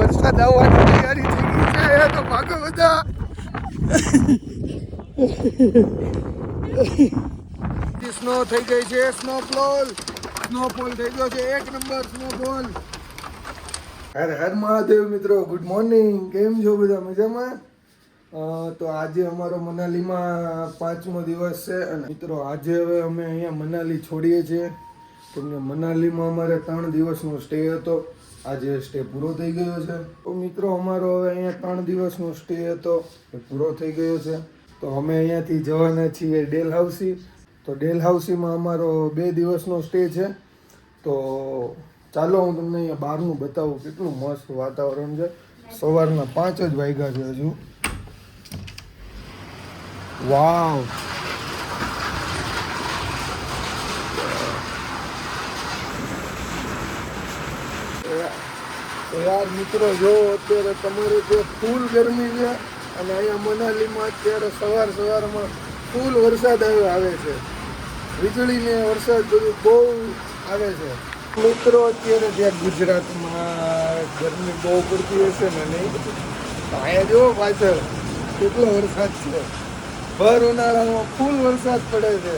વરસાદ આવવાની તૈયારી થઈ ગઈ છે તો ભાગો બધા. સ્નો થઈ ગઈ છે, સ્નોફોલ થઈ ગયો છે, 1 નંબર સ્નોફોલ. હર હર મહાદેવ મિત્રો, ગુડ મોર્નિંગ. કેમ છો બધા? મજામાં? તો આજે અમારો મનાલીમાં 5મો દિવસ છે અને મિત્રો આજે હવે અમે અહીંયા મનાલી છોડીએ છીએ કેમ કે મનાલીમાં અમારે 3 દિવસનો સ્ટે હતો. આજે સ્ટે પૂરો થઈ ગયો છે. તો મિત્રો અમારો હવે અહીંયા 3 દિવસનો સ્ટે હતો એ પૂરો થઈ ગયો છે. તો અમે અહીંયાથી જવાના છીએ ડેલહાઉસી. તો ડેલહાઉસીમાં અમારો 2 દિવસનો સ્ટે છે. તો ચાલો હું તમને અહીંયા બહારનું બતાવું કેટલું મસ્ત વાતાવરણ છે. સવારના 5 જ વાગ્યા છે હજુ. વાવ, તો યાર મિત્રો જો અત્યારે તમારે જે ફૂલ ગરમી છે અને અહીંયા મનાલીમાં અત્યારે સવારમાં ફૂલ વરસાદ આવે છે. વીજળીને વરસાદ બધું બહુ આવે છે. મિત્રો અત્યારે ત્યાં ગુજરાતમાં ગરમી બહુ પડતી હશે ને નહીં, અહીંયા જો પાછળ કેટલો વરસાદ છે. ભર ઉનાળામાં ફૂલ વરસાદ પડે છે.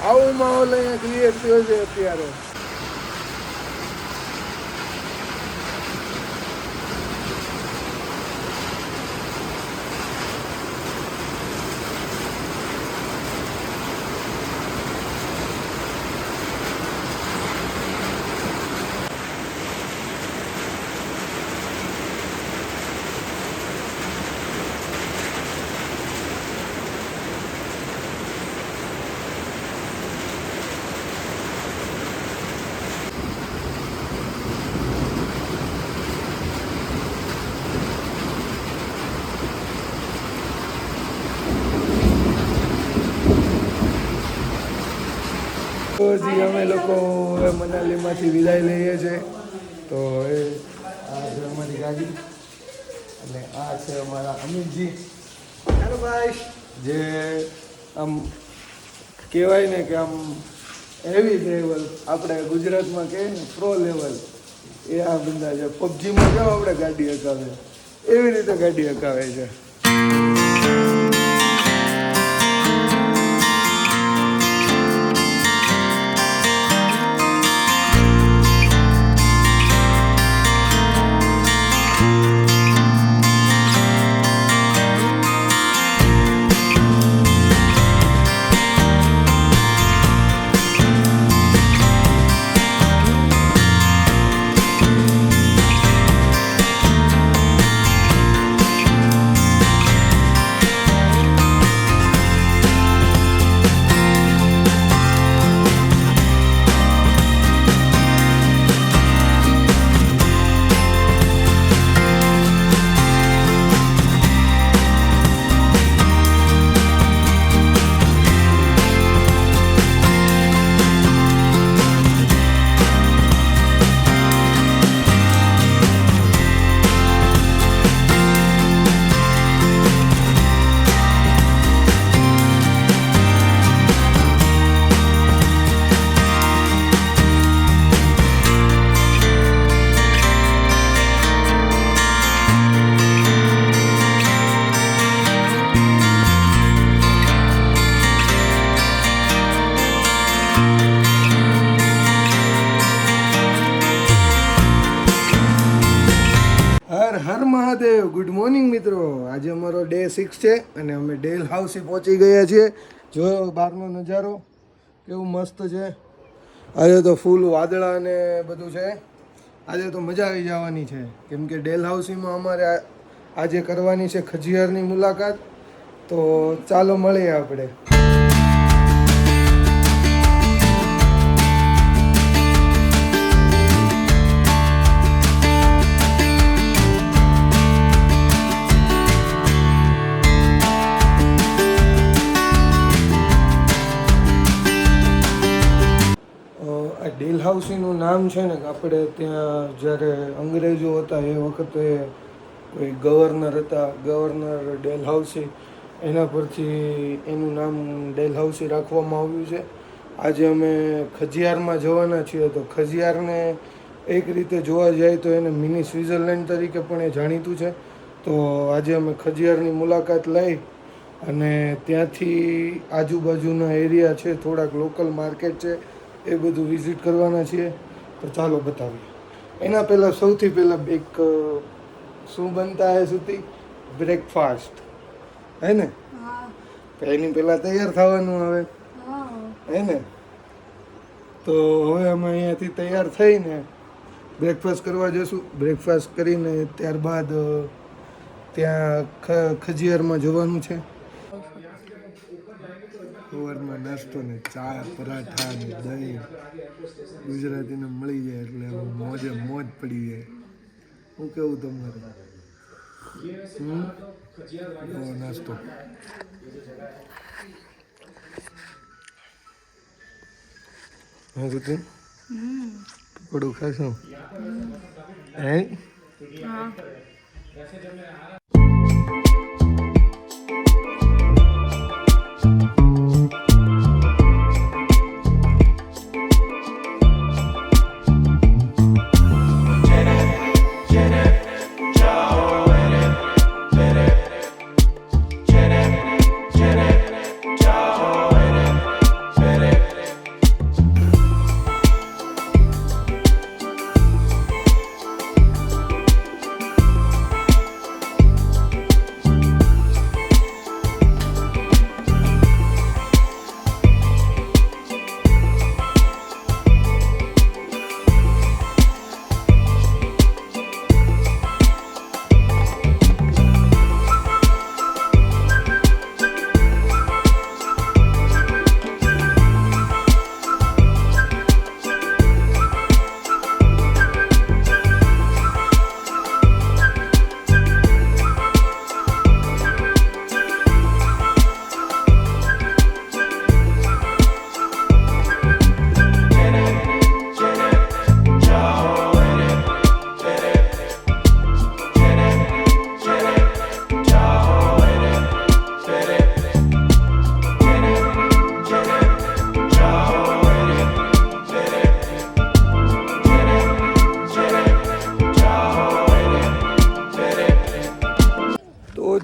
આવો માહોલ અહીંયા ક્રિએટ થયો છે અત્યારે. તો હજી અમે લોકો હવે મનાલીમાંથી વિદાય લઈએ છીએ. તો એ આ છે અમારી ગાડી અને આ છે અમારા અમિતજી. હેલો ભાઈ. જે આમ કહેવાય ને કે આમ હેવી લેવલ, આપણે ગુજરાતમાં કહીએ ને પ્રો લેવલ, એ આ બંદા છે. પબજીમાં કેવો આપણે ગાડી હકાવે એવી રીતે ગાડી હકાવે છે. હર મહાદેવ. ગુડ મોર્નિંગ મિત્રો. આજે અમારો ડે 6 છે અને અમે ડેલહાઉસી પહોંચી ગયા છીએ. જો બહારનો નજારો કેવું મસ્ત છે. આજે તો ફૂલ વાદળા અને બધું છે. આજે તો મજા આવી જવાની છે કેમ કે ડેલહાઉસીમાં અમારે આજે કરવાની છે ખજિયારની મુલાકાત. તો ચાલો મળીએ આપણે. ડેલહાઉસીનું નામ છે ને કે આપણે ત્યાં જ્યારે અંગ્રેજો હતા એ વખતે કોઈ ગવર્નર હતા, ગવર્નર ડેલહાઉસી, એના પરથી એનું નામ ડેલહાઉસી રાખવામાં આવ્યું છે. આજે અમે ખજિયારમાં જવાના છીએ. તો ખજિયારને એક રીતે જોવા જાય તો એને મિની સ્વિટ્ઝરલેન્ડ તરીકે પણ એ જાણીતું છે. તો આજે અમે ખજિયારની મુલાકાત લઈ અને ત્યાંથી આજુબાજુના એરિયા છે, થોડાક લોકલ માર્કેટ છે, એ બધું વિઝિટ કરવાના છીએ. તો ચાલો બતાવીએ. એના પહેલાં સૌથી પહેલાં એક શું બનતા હે સુતી બ્રેકફાસ્ટ હે ને? એની પહેલાં તૈયાર થવાનું હવે હે ને? તો હવે અમે અહીંયાથી તૈયાર થઈને બ્રેકફાસ્ટ કરવા જઈશું. બ્રેકફાસ્ટ કરીને ત્યારબાદ ત્યાં ખજિયારમાં જવાનું છે. સવારમાં નાસ્તો ને ચા, પરાઠા ને દહીં ગુજરાતીને મળી જાય એટલે મોજે મોજ પડી જાય. શું કેવું તમારે? નાસ્તો હા કીધું પકોડું ખાશું હે?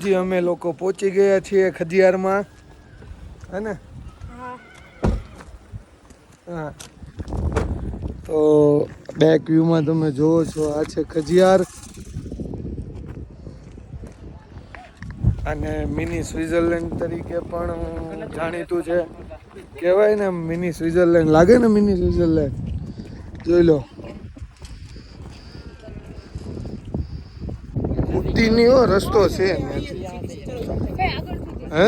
હજી અમે લોકો પહોંચી ગયા છીએ ખજિયારમાં હે ને? હા. તો બેક વ્યૂમાં તમે જોવો છો, આ છે ખજિયાર અને મિની સ્વિટ્ઝરલેન્ડ તરીકે પણ જાણીતું છે. કહેવાય ને મિની સ્વિટ્ઝરલેન્ડ, લાગે ને મિની સ્વિટ્ઝરલેન્ડ. જોઈ લો ઉડતીની રસ્તો છે હે?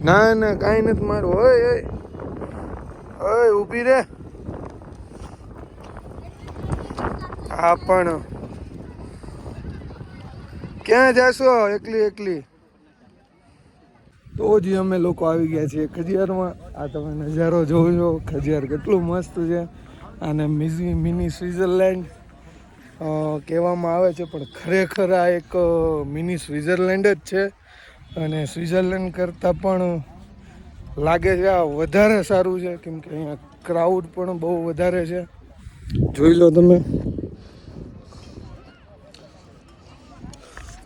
ના ના કાંઈ નથી મારું. ઓય ઓય ઊભી રે. હા પણ ક્યાં જાશો એકલી એકલી? તો જ અમે લોકો આવી ગયા છીએ ખજિયારમાં. આ તમે નજારો જોવો છો, ખજિયાર કેટલું મસ્ત છે. અને મિની સ્વિટ્ઝરલેન્ડ કહેવામાં આવે છે, પણ ખરેખર આ એક મિની સ્વિટ્ઝરલેન્ડ જ છે. અને સ્વિટ્ઝરલેન્ડ કરતાં પણ લાગે છે આ વધારે સારું છે, કેમ કે અહીંયા ક્રાઉડ પણ બહુ વધારે છે. જોઈ લો તમે.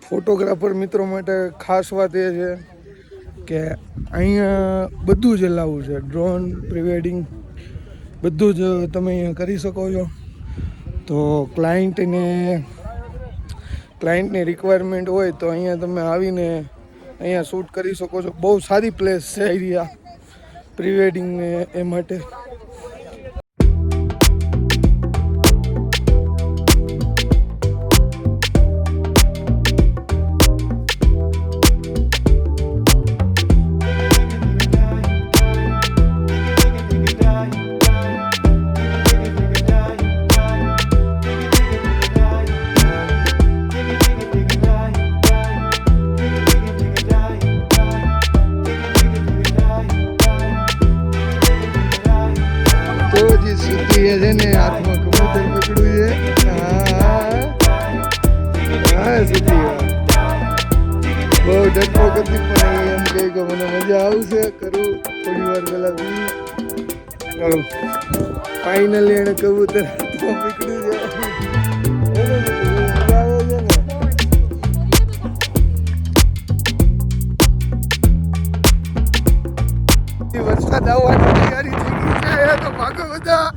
ફોટોગ્રાફર મિત્રો માટે ખાસ વાત એ છે કે અહીંયા બધું જ લાવવું છે. ડ્રોન, પ્રી વેડિંગ બધું જ તમે અહીંયા કરી શકો છો. તો ક્લાયન્ટની રિક્વાયરમેન્ટ હોય તો અહીંયા તમે આવીને અહીંયા શૂટ કરી શકો છો. બહુ સારી પ્લેસ છે એરિયા પ્રી વેડિંગને એ માટે. છે ને હાથમાં કબૂતર પકડ્યું છે. હા સીધી બહુ ડરપોક હતી, પણ એમ કહે કે મને મજા આવશે કરું થોડી વાર પહેલા. ફાઇનલી એને કબૂતર પીકડ્યું છે એને મજા આવે છે ને. વરસાદ આવવાની તૈયારી થઈ ગઈ છે તો ભાગો બધા.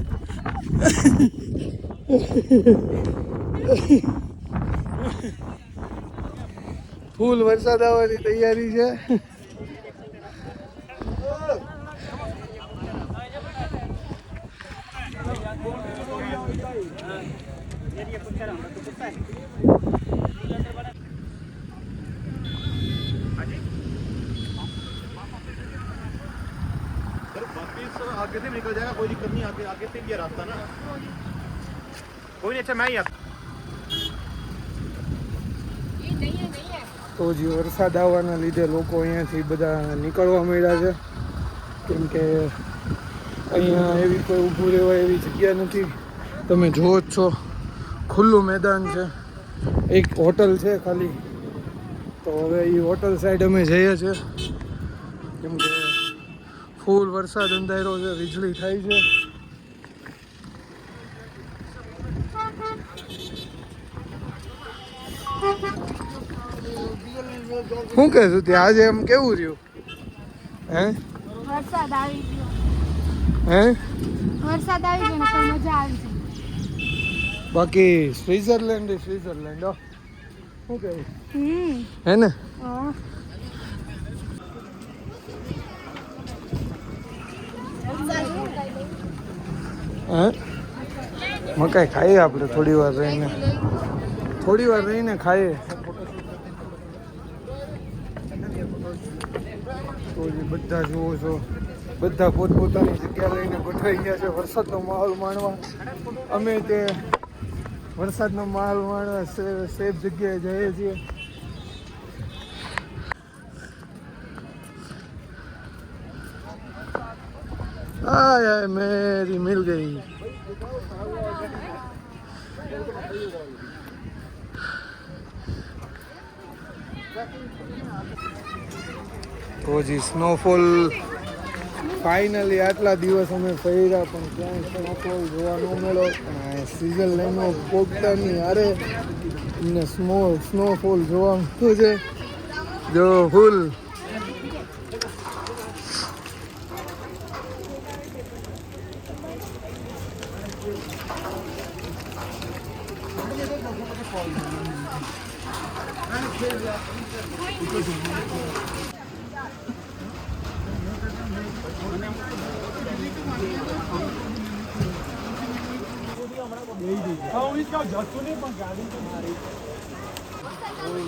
ફૂલ વરસાદ આવવાની તૈયારી છે. आगे से निकल जाएगा, कोई दिक्कत नहीं. आगे आगे से ये रास्ता ना कोई नहीं. अच्छा मैं ही તો જે વરસાદ આવવાના લીધે લોકો અહીંયાથી બધા નીકળવા માંડ્યા છે, કેમ કે અહીંયા એવી કોઈ ઊભું રહેવાય એવી જગ્યા નથી. તમે જુઓ જ છો, ખુલ્લું મેદાન છે, એક હોટલ છે ખાલી. તો હવે એ હોટલ સાઈડ અમે જઈએ છીએ, કેમ કે ફૂલ વરસાદ અંધારો છે, વીજળી થાય છે. શું કહેશું ત્યાં આજે એમ કેવું રહ્યું? હે વરસાદ આવી ગયો. હે વરસાદ આવી ગયો ને તો મજા આવી છે. બાકી સ્વિટ્ઝરલેન્ડ હો શું કહેવું? હે ને હે મકાઈ ખાઈએ આપણે થોડી વાર રહીને ખાઈએ. તો જે બધા જુઓ છો, બધા પોતપોતાની જગ્યા લઈને ગોઠવાઈ ગયા છે વરસાદનો માહોલ માણવા. અમે તે વરસાદનો માહોલ માણવા સેફ જગ્યાએ જઈએ છીએ. हाँ मेरी मिल गई. તો જી સ્નોફોલ ફાઇનલી આટલા દિવસ અમે ફર્યા પણ ક્યાંય સ્નોફોલ જોવા ન મળ્યો. સ્વિટ્ઝરલેન્ડનો પોગતાની હારે અમને સ્નોફોલ જોવા મળ્યું છે. જો ફૂલ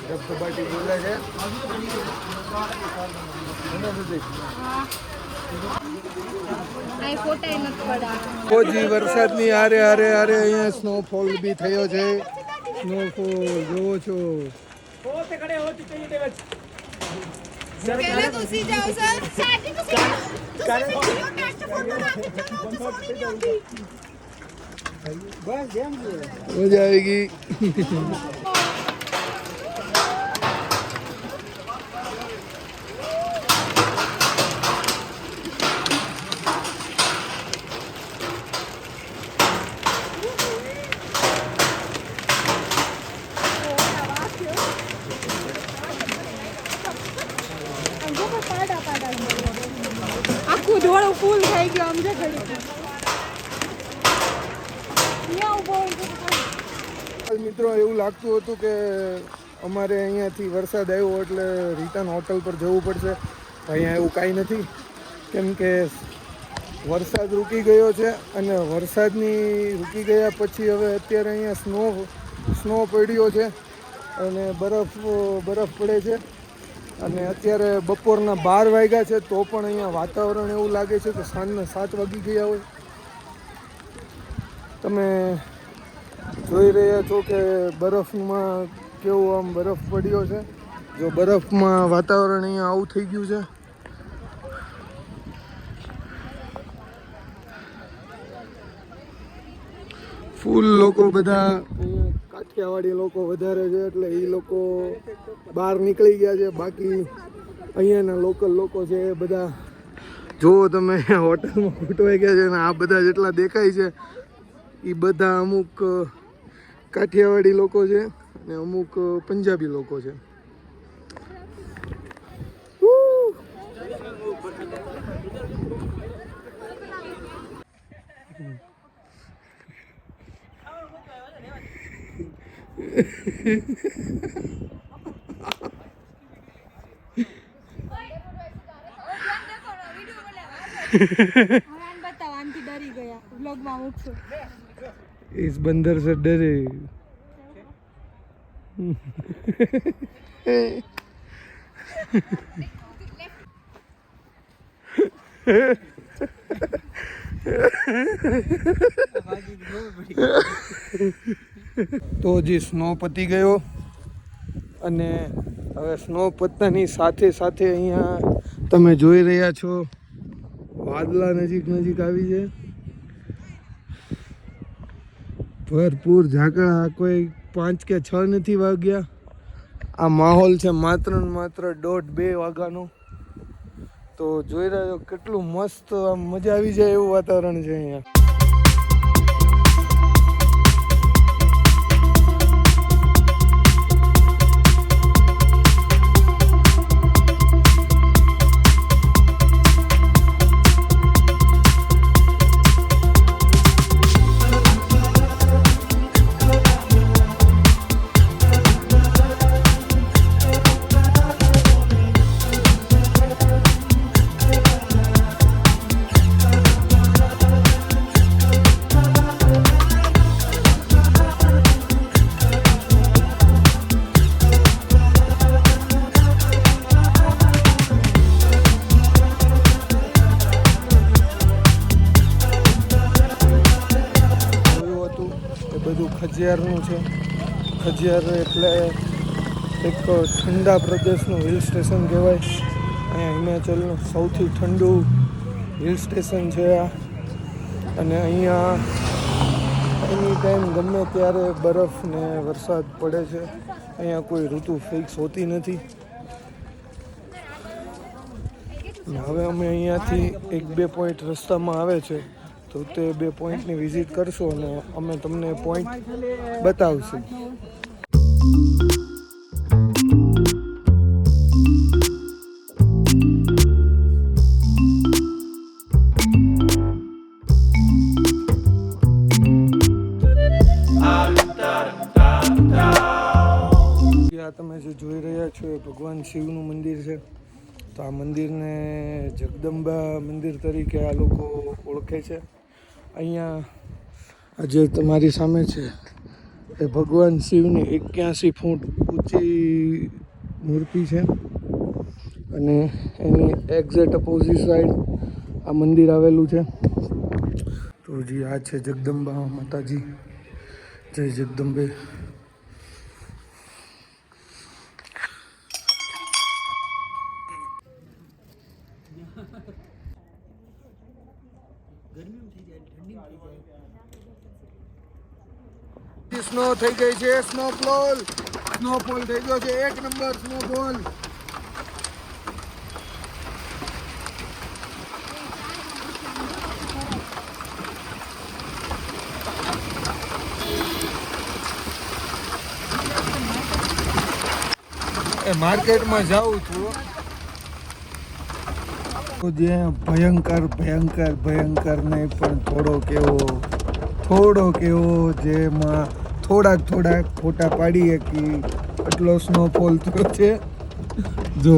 ધબધબાટી બોલે છે. કોઈ વરસાદની હારે હારે હારે અહીંયા સ્નોફોલ બી થયો છે. સ્નોફોલ જોવો છો. મજા આવી ગઈ. આખું ધોળું ફૂલ થઈ ગયું સમજે ઘડી. મિત્રો એવું લાગતું હતું કે અમારે અહીંયાથી વરસાદ આવ્યો એટલે રિટર્ન હોટલ પર જવું પડશે. અહીંયા એવું કાંઈ નથી, કેમ કે વરસાદ રૂકી ગયો છે અને વરસાદની રૂકી ગયા પછી હવે અત્યારે અહીંયા સ્નો પડ્યો છે અને બરફ પડે છે. અને અત્યારે બપોરના 12 વાગ્યા છે તો પણ અહીંયા વાતાવરણ એવું લાગે છે કે સાંજના 7 વાગી ગયા હોય. તમે જોઈ રહ્યા છો કે બરફમાં કેવું આમ બરફ પડ્યો છે. જો બરફમાં વાતાવરણ અહીંયા આવું થઈ ગયું છે. ફૂલ લોકો બધા અહીંયા કાઠિયાવાડી લોકો વધારે છે એટલે એ લોકો બહાર નીકળી ગયા છે. બાકી અહીંયાના લોકલ લોકો છે એ બધા જુઓ તમે હોટલમાં ગોઠવાઈ ગયા છે અને આ બધા જેટલા દેખાય છે એ બધા અમુક કાઠિયાવાડી લોકો છે અને અમુક પંજાબી લોકો છે. આનથી ડરી ગયા વ્લોગમાં મૂકશું. इस बंदर से डरे. તો હજી સ્નો પતી ગયો અને હવે સ્નો પત્તાની સાથે સાથે અહીંયા તમે જોઈ રહ્યા છો વાદળા નજીક આવી છે. ભરપૂર ઝાકળ. કોઈ 5 કે 6 નથી વાગ્યા. આ માહોલ છે માત્ર ને માત્ર 1:30-2 વાગ્યાનો. તો જોઈ રહ્યો કેટલું મસ્ત આમ મજા આવી જાય એવું વાતાવરણ છે અહીંયા. બધું ખજિયારનું છે. ખજિયાર એટલે એક ઠંડા પ્રદેશનું હિલ સ્ટેશન કહેવાય. અહીંયા હિમાચલનું સૌથી ઠંડુ હિલ સ્ટેશન છે આ. અને અહીંયા એની ટાઈમ ગમે ત્યારે બરફ ને વરસાદ પડે છે. અહીંયા કોઈ ઋતુ ફિક્સ હોતી નથી. હવે અમે અહીંયાથી 1-2 પોઈન્ટ રસ્તામાં આવે છે તો તે 2 પોઈન્ટની વિઝિટ કરશો અને અમે તમને પોઈન્ટ બતાવશું. આ તમે જે જોઈ રહ્યા છો એ ભગવાન શિવનું મંદિર છે. તો આ મંદિરને જગદંબા મંદિર તરીકે આ લોકો ઓળખે છે. અહીંયા આ જે તમારી સામે છે એ ભગવાન શિવની 81 ફૂટ ઊંચી મૂર્તિ છે અને એની એક્ઝેક્ટ અપોઝિટ સાઈડ આ મંદિર આવેલું છે. તો જી આ છે જગદંબા માતાજી. જય જગદંબે. સ્નો થઈ ગઈ છે. સ્નોફોલ થઈ ગયો છે. 1 નંબર સ્નોફોલ. માર્કેટમાં જાઉં છું તો જે ભયંકર નહીં પણ થોડો કેવો જેમાં થોડાક ફોટા પાડીએ કે એટલો સ્નોફોલ થયો છે. જો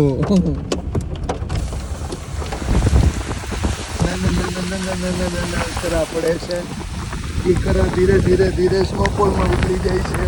કરા પડે છે એ કરા ધીરે સ્નોફોલમાં ઉતરી જાય છે.